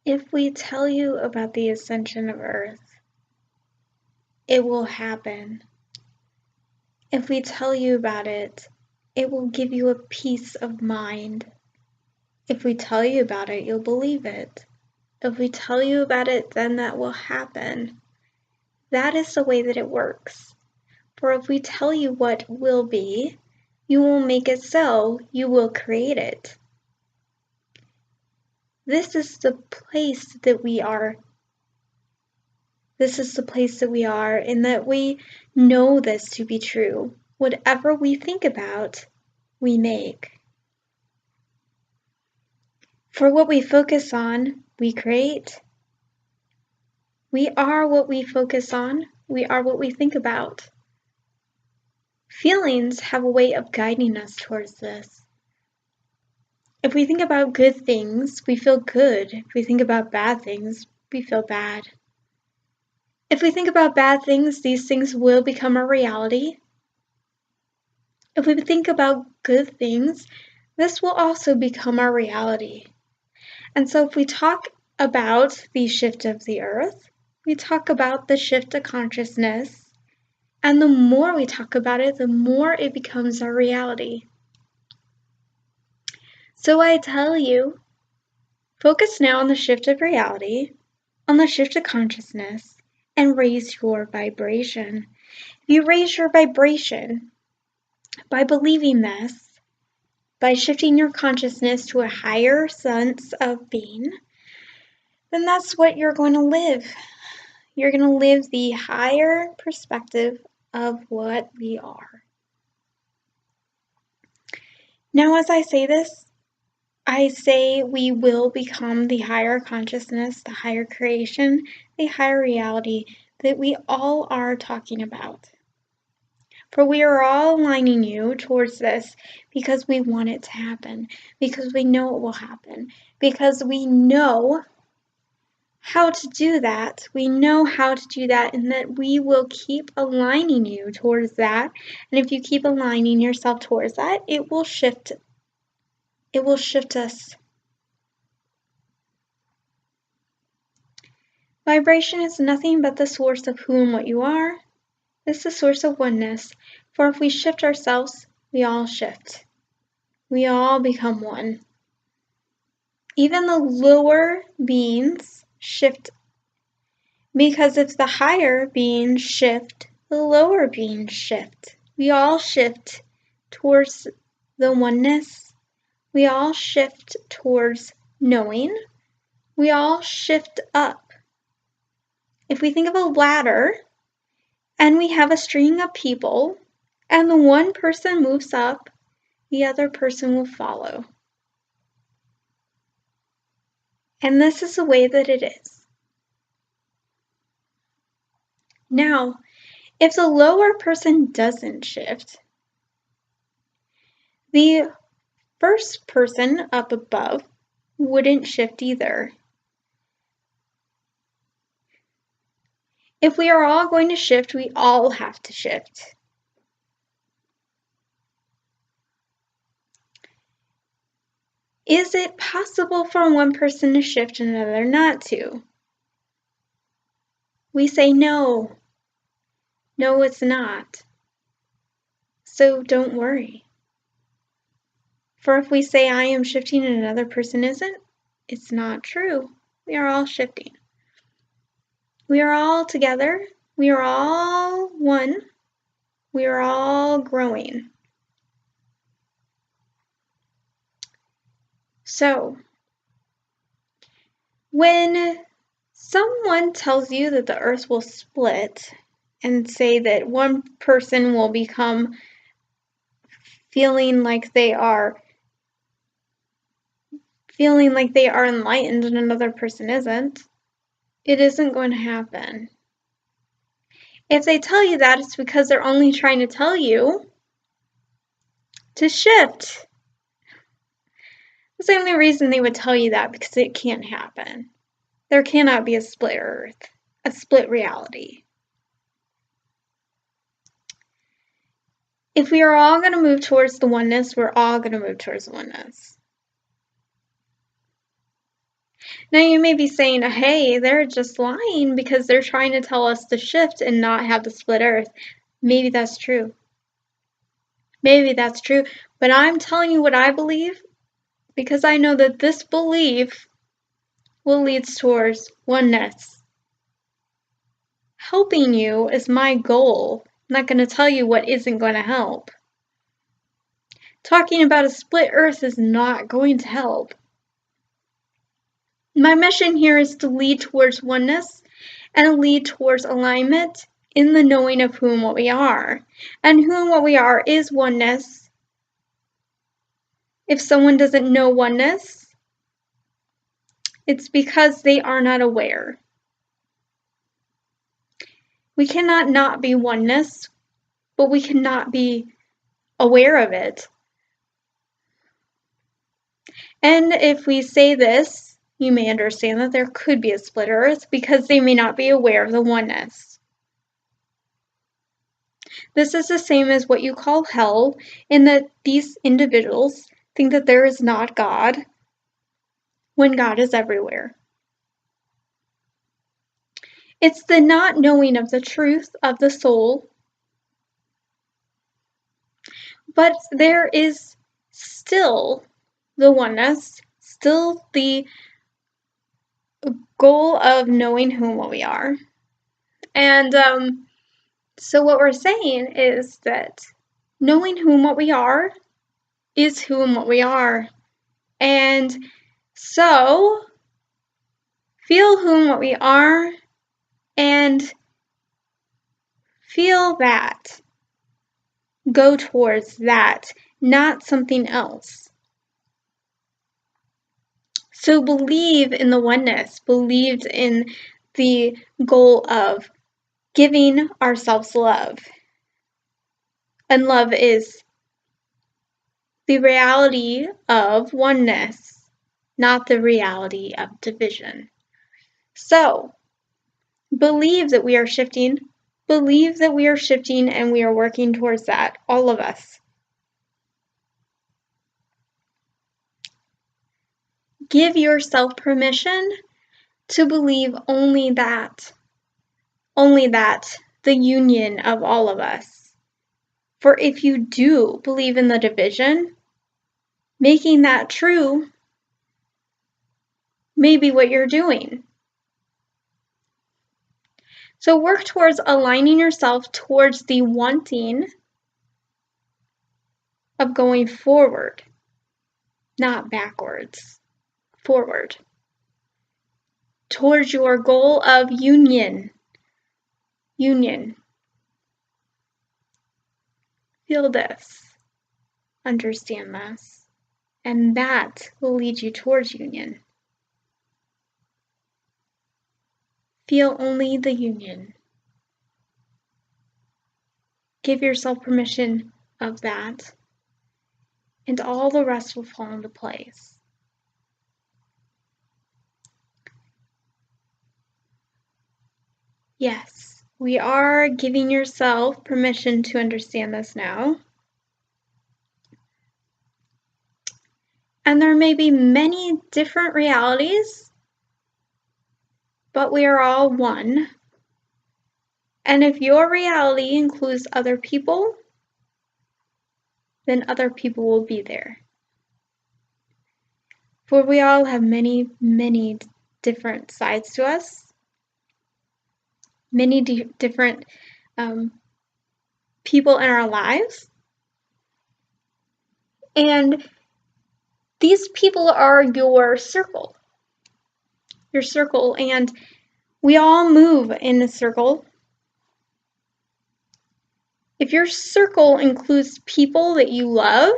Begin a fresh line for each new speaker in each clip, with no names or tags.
If we tell you about the ascension of Earth, it will happen. If we tell you about it, it will give you a peace of mind. If we tell you about it, you'll believe it. If we tell you about it, then that will happen. That is the way that it works. For if we tell you what will be, you will make it so, you will create it. This is the place that we are. This is the place that we are, in that we know this to be true. Whatever we think about, we make. For what we focus on, we create. We are what we focus on. We are what we think about. Feelings have a way of guiding us towards this. If we think about good things, we feel good. If we think about bad things, we feel bad. If we think about bad things, these things will become a reality. If we think about good things, this will also become our reality. And so if we talk about the shift of the earth, we talk about the shift of consciousness, and the more we talk about it, the more it becomes our reality. So I tell you, focus now on the shift of reality, on the shift of consciousness, and raise your vibration. If you raise your vibration by believing this, by shifting your consciousness to a higher sense of being, then that's what you're going to live. You're going to live the higher perspective of what we are. Now, as I say this, I say we will become the higher consciousness, the higher creation, the higher reality that we all are talking about. For we are all aligning you towards this because we want it to happen, because we know it will happen, because we know how to do that. We know how to do that, and that we will keep aligning you towards that. And if you keep aligning yourself towards that, it will shift. It will shift us. Vibration is nothing but the source of who and what you are. It's the source of oneness. For if we shift ourselves, we all shift. We all become one. Even the lower beings shift, because if the higher beings shift, the lower beings shift. We all shift towards the oneness. We all shift towards knowing. We all shift up. If we think of a ladder, and we have a string of people, and the one person moves up, the other person will follow. And this is the way that it is. Now, if the lower person doesn't shift, the first person up above wouldn't shift either. If we are all going to shift, we all have to shift. Is it possible for one person to shift and another not to? We say no. No, it's not. So don't worry. For if we say I am shifting and another person isn't, it's not true. We are all shifting. We are all together. We are all one. We are all growing. So, when someone tells you that the earth will split and say that one person will become feeling like they are enlightened and another person isn't, it isn't going to happen. If they tell you that, it's because they're only trying to tell you to shift. That's the only reason they would tell you that, because it can't happen. There cannot be a split earth, a split reality. If we are all going to move towards the oneness, we're all going to move towards the oneness. Now you may be saying, hey, they're just lying because they're trying to tell us to shift and not have the split earth. Maybe that's true. Maybe that's true. But I'm telling you what I believe because I know that this belief will lead towards oneness. Helping you is my goal. I'm not going to tell you what isn't going to help. Talking about a split earth is not going to help. My mission here is to lead towards oneness and lead towards alignment in the knowing of who and what we are. And who and what we are is oneness. If someone doesn't know oneness, it's because they are not aware. We cannot not be oneness, but we cannot be aware of it. And if we say this, you may understand that there could be a split earth because they may not be aware of the oneness. This is the same as what you call hell, in that these individuals think that there is not God when God is everywhere. It's the not knowing of the truth of the soul, but there is still the oneness, still the goal of knowing who and what we are. And so what we're saying is that knowing who and what we are is who and what we are. And so feel who and what we are and feel that. Go towards that, not something else. So believe in the oneness, believe in the goal of giving ourselves love. And love is the reality of oneness, not the reality of division. So, believe that we are shifting. Believe that we are shifting and we are working towards that, all of us. Give yourself permission to believe only that, the union of all of us. For if you do believe in the division, making that true may be what you're doing. So work towards aligning yourself towards the wanting of going forward, not backwards, forward. Towards your goal of union. Union. Feel this. Understand this. And that will lead you towards union. Feel only the union. Give yourself permission of that, and all the rest will fall into place. Yes, we are giving yourself permission to understand this now. And there may be many different realities, but we are all one. And if your reality includes other people, then other people will be there. For we all have many, many different sides to us, many different people in our lives. And these people are your circle. Your circle, and we all move in a circle. If your circle includes people that you love,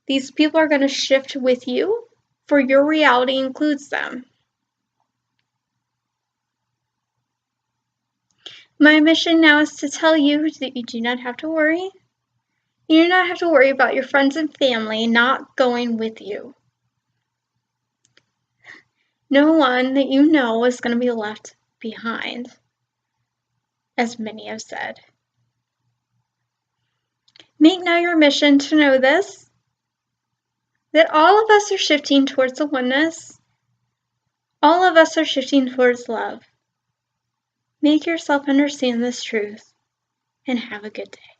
these people are going to shift with you, for your reality includes them. My mission now is to tell you that you do not have to worry. You do not have to worry about your friends and family not going with you. No one that you know is going to be left behind, as many have said. Make now your mission to know this, that all of us are shifting towards the oneness, All of us are shifting towards love. Make yourself understand this truth, and have a good day.